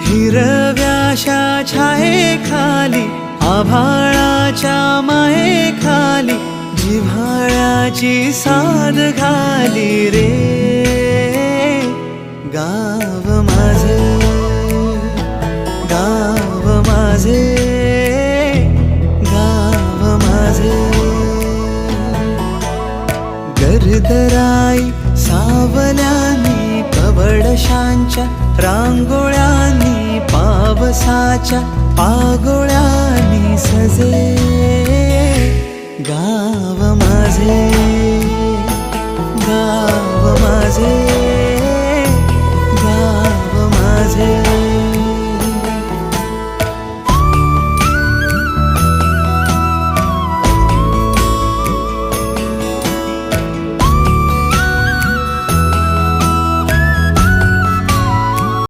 हिरव्याशा छायेखाली आभाळाच्या मायेखाली जिव्हाळ्याची साद घाली रे गाव माझे, गाव माझे, गाव माझे. गर्दराई सावल्यानी कवडशांच्या रांगोळ्यांनी पावसाच्या पागोळ्यांनी सजे गाव माझे, गाव माझे.